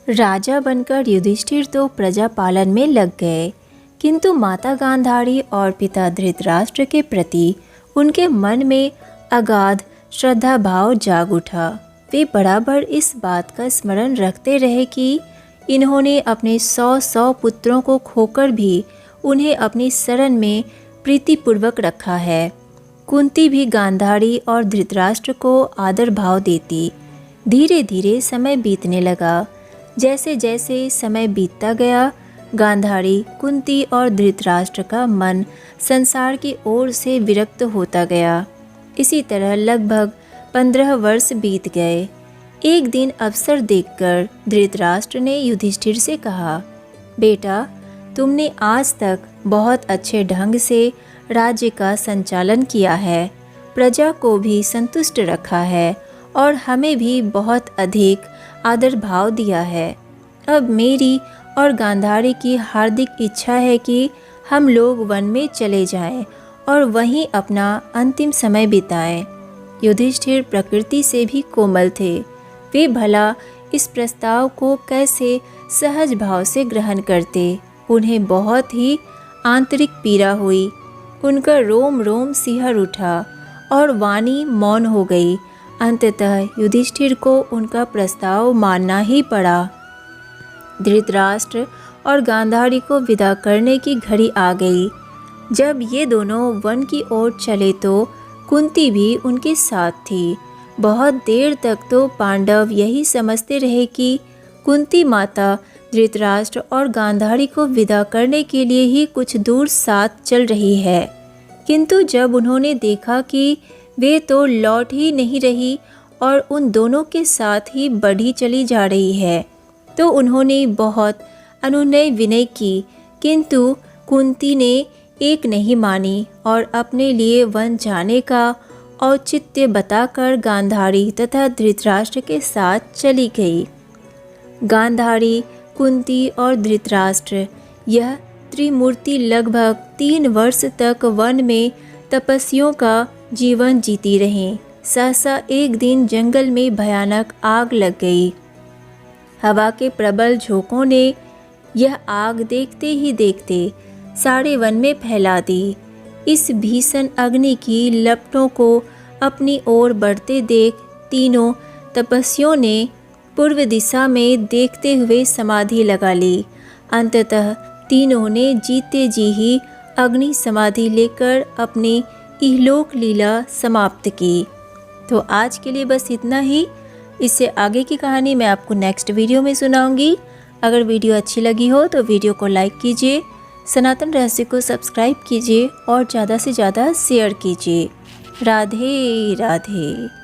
राजा बनकर युधिष्ठिर तो प्रजा पालन में लग गए, किंतु माता गांधारी और पिता धृतराष्ट्र के प्रति उनके मन में अगाध श्रद्धा भाव जाग उठा। वे बराबर इस बात का स्मरण रखते रहे कि इन्होंने अपने 100 पुत्रों को खोकर भी उन्हें अपनी शरण में प्रीतिपूर्वक रखा है। कुंती भी गांधारी और धृतराष्ट्र को आदर भाव देती। धीरे धीरे समय बीतने लगा। जैसे जैसे समय बीतता गया, गांधारी, कुंती और धृतराष्ट्र का मन संसार की ओर से विरक्त होता गया। इसी तरह लगभग 15 वर्ष बीत गए। एक दिन अवसर देखकर धृतराष्ट्र ने युधिष्ठिर से कहा, बेटा, तुमने आज तक बहुत अच्छे ढंग से राज्य का संचालन किया है, प्रजा को भी संतुष्ट रखा है और हमें भी बहुत अधिक आदर भाव दिया है। अब मेरी और गांधारी की हार्दिक इच्छा है कि हम लोग वन में चले जाएं और वहीं अपना अंतिम समय बिताएं। युधिष्ठिर प्रकृति से भी कोमल थे। वे भला इस प्रस्ताव को कैसे सहज भाव से ग्रहण करते। उन्हें बहुत ही आंतरिक पीड़ा हुई। उनका रोम रोम सिहर उठा और वाणी मौन हो गई। अंततः युधिष्ठिर को उनका प्रस्ताव मानना ही पड़ा। धृतराष्ट्र और गांधारी को विदा करने की घड़ी आ गई। जब ये दोनों वन की ओर चले तो कुंती भी उनके साथ थी। बहुत देर तक तो पांडव यही समझते रहे कि कुंती माता धृतराष्ट्र और गांधारी को विदा करने के लिए ही कुछ दूर साथ चल रही है, किंतु जब उन्होंने देखा कि वे तो लौट ही नहीं रही और उन दोनों के साथ ही बढ़ी चली जा रही है, तो उन्होंने बहुत अनुनय विनय की, किंतु कुंती ने एक नहीं मानी और अपने लिए वन जाने का औचित्य बताकर गांधारी तथा धृतराष्ट्र के साथ चली गई। गांधारी, कुंती और धृतराष्ट्र यह त्रिमूर्ति लगभग 3 वर्ष तक वन में तपस्वियों का जीवन जीती रहीं। सहसा एक दिन जंगल में भयानक आग लग गई। हवा के प्रबल झोंकों ने यह आग देखते ही देखते सारे वन में फैला दी। इस भीषण अग्नि की लपटों को अपनी ओर बढ़ते देख तीनों तपस्वियों ने पूर्व दिशा में देखते हुए समाधि लगा ली। अंततः तीनों ने जीते जी ही अग्नि समाधि लेकर अपनी इहलोक लीला समाप्त की। तो आज के लिए बस इतना ही। इससे आगे की कहानी मैं आपको नेक्स्ट वीडियो में सुनाऊंगी। अगर वीडियो अच्छी लगी हो तो वीडियो को लाइक कीजिए, सनातन रहस्य को सब्सक्राइब कीजिए और ज़्यादा से ज़्यादा शेयर कीजिए। राधे राधे।